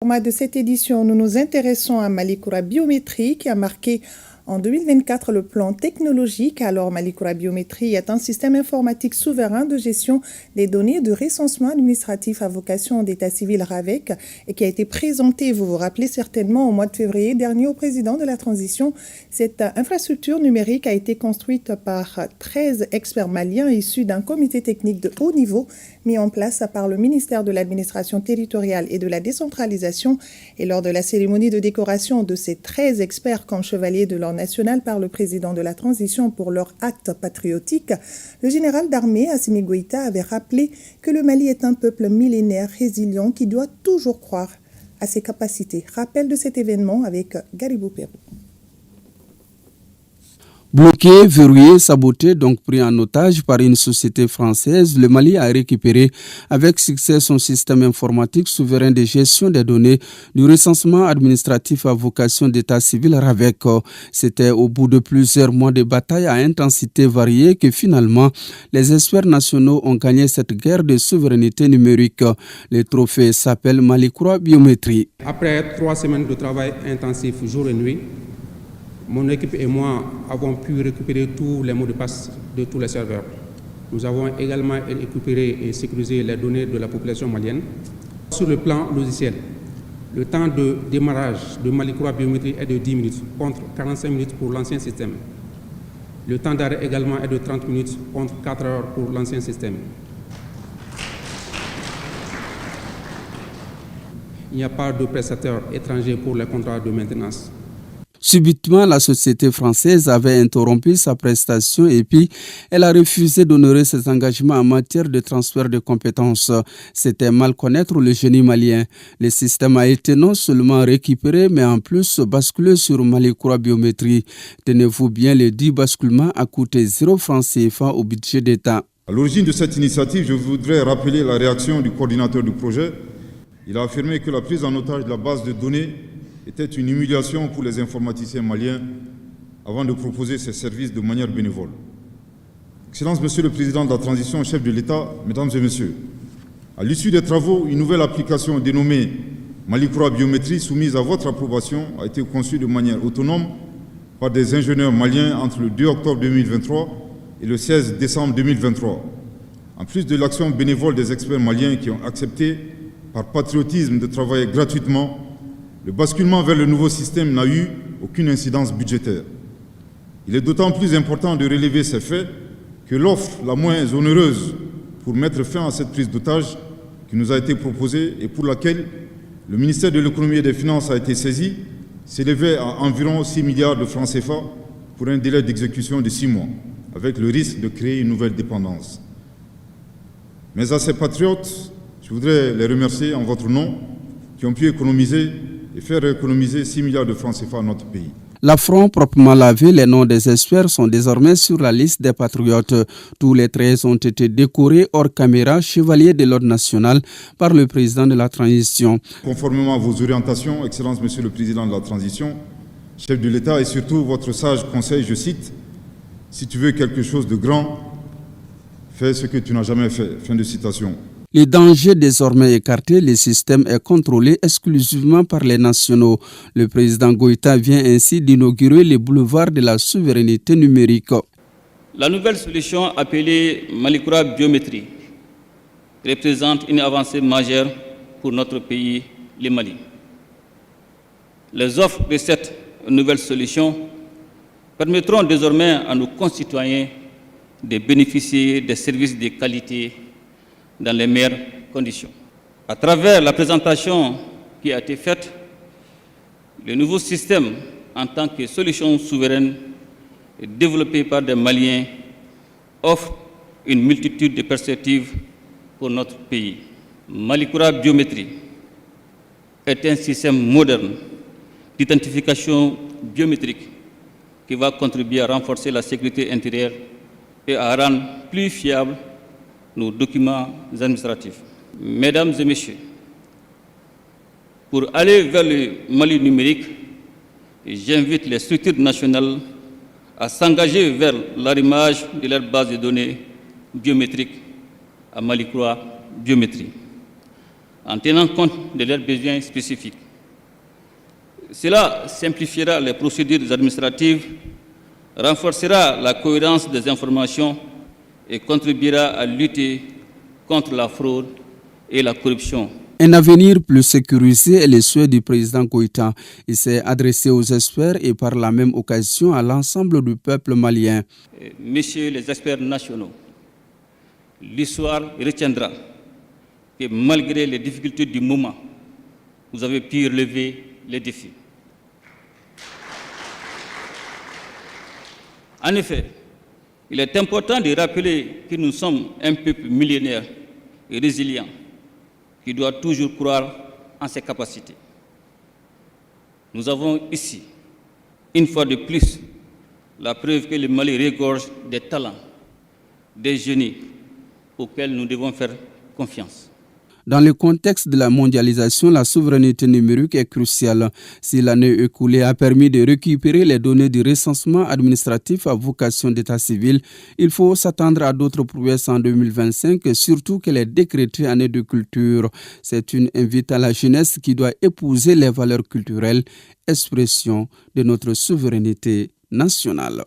format de cette édition, nous nous intéressons à Malikura Biométrie qui a marqué en 2024 le plan technologique. Alors, Malikura Biométrie est un système informatique souverain de gestion des données de recensement administratif à vocation d'état civil RAVEC et qui a été présenté, vous vous rappelez certainement, au mois de février dernier au président de la transition. Cette infrastructure numérique a été construite par 13 experts maliens issus d'un comité technique de haut niveau mis en place par le ministère de l'administration territoriale et de la décentralisation. Et lors de la cérémonie de décoration de ces 13 experts comme chevaliers de l'ordre national par le président de la transition pour leur acte patriotique, le général d'armée Assimi Goïta avait rappelé que le Mali est un peuple millénaire résilient qui doit toujours croire à ses capacités. Rappel de cet événement avec Garibou Pérou. Bloqué, verrouillé, saboté, donc pris en otage par une société française, le Mali a récupéré avec succès son système informatique souverain de gestion des données du recensement administratif à vocation d'état civil RAVEC. C'était au bout de plusieurs mois de bataille à intensité variée que finalement les experts nationaux ont gagné cette guerre de souveraineté numérique. Le trophée s'appelle Malikura Biométrie. Après 3 semaines de travail intensif jour et nuit, mon équipe et moi avons pu récupérer tous les mots de passe de tous les serveurs. Nous avons également récupéré et sécurisé les données de la population malienne. Sur le plan logiciel, le temps de démarrage de Malikura Biométrie est de 10 minutes, contre 45 minutes pour l'ancien système. Le temps d'arrêt également est de 30 minutes, contre 4 heures pour l'ancien système. Il n'y a pas de prestataire étranger pour les contrats de maintenance. Subitement, la société française avait interrompu sa prestation et puis elle a refusé d'honorer ses engagements en matière de transfert de compétences. C'était mal connaître le génie malien. Le système a été non seulement récupéré, mais en plus basculé sur Malikura Biométrie. Tenez-vous bien, le dit basculement a coûté 0 francs CFA au budget d'État. À l'origine de cette initiative, je voudrais rappeler la réaction du coordinateur du projet. Il a affirmé que la prise en otage de la base de données était une humiliation pour les informaticiens maliens avant de proposer ces services de manière bénévole. Excellence, Monsieur le Président de la Transition, chef de l'État, Mesdames et Messieurs, à l'issue des travaux, une nouvelle application dénommée Malikura Biométrie, soumise à votre approbation, a été conçue de manière autonome par des ingénieurs maliens entre le 2 octobre 2023 et le 16 décembre 2023. En plus de l'action bénévole des experts maliens qui ont accepté, par patriotisme, de travailler gratuitement, le basculement vers le nouveau système n'a eu aucune incidence budgétaire. Il est d'autant plus important de relever ces faits que l'offre la moins onéreuse pour mettre fin à cette prise d'otage qui nous a été proposée et pour laquelle le ministère de l'Économie et des Finances a été saisi s'élevait à environ 6 milliards de francs CFA pour un délai d'exécution de 6 mois, avec le risque de créer une nouvelle dépendance. Mais à ces patriotes, je voudrais les remercier en votre nom qui ont pu économiser et faire économiser 6 milliards de francs CFA à notre pays. L'affront proprement lavé, les noms des experts sont désormais sur la liste des patriotes. Tous les 13 ont été décorés hors caméra, chevaliers de l'ordre national par le président de la transition. Conformément à vos orientations, Excellence Monsieur le Président de la transition, chef de l'État et surtout votre sage conseil, je cite, « Si tu veux quelque chose de grand, fais ce que tu n'as jamais fait ». Fin de citation. Les dangers désormais écartés, le système est contrôlé exclusivement par les nationaux. Le président Goïta vient ainsi d'inaugurer les boulevards de la souveraineté numérique. La nouvelle solution appelée Malikura Biométrie représente une avancée majeure pour notre pays, le Mali. Les offres de cette nouvelle solution permettront désormais à nos concitoyens de bénéficier des services de qualité dans les meilleures conditions. À travers la présentation qui a été faite, le nouveau système en tant que solution souveraine développée par des Maliens offre une multitude de perspectives pour notre pays. Malikura Biométrie est un système moderne d'identification biométrique qui va contribuer à renforcer la sécurité intérieure et à rendre plus fiables nos documents administratifs. Mesdames et Messieurs, pour aller vers le Mali numérique, j'invite les structures nationales à s'engager vers l'arrimage de leur base de données biométriques à Malikura Biométrie. en tenant compte de leurs besoins spécifiques. Cela simplifiera les procédures administratives, renforcera la cohérence des informations et contribuera à lutter contre la fraude et la corruption. Un avenir plus sécurisé est le souhait du président Koïta. Il s'est adressé aux experts et par la même occasion à l'ensemble du peuple malien. Messieurs les experts nationaux, l'histoire retiendra que malgré les difficultés du moment, vous avez pu relever les défis. En effet, il est important de rappeler que nous sommes un peuple millénaire et résilient qui doit toujours croire en ses capacités. Nous avons ici, une fois de plus, la preuve que le Mali regorge des talents, des génies auxquels nous devons faire confiance. Dans le contexte de la mondialisation, la souveraineté numérique est cruciale. Si l'année écoulée a permis de récupérer les données du recensement administratif à vocation d'état civil, il faut s'attendre à d'autres prouesses en 2025, surtout qu'elle est décrétée année de culture. C'est une invite à la jeunesse qui doit épouser les valeurs culturelles, expression de notre souveraineté nationale.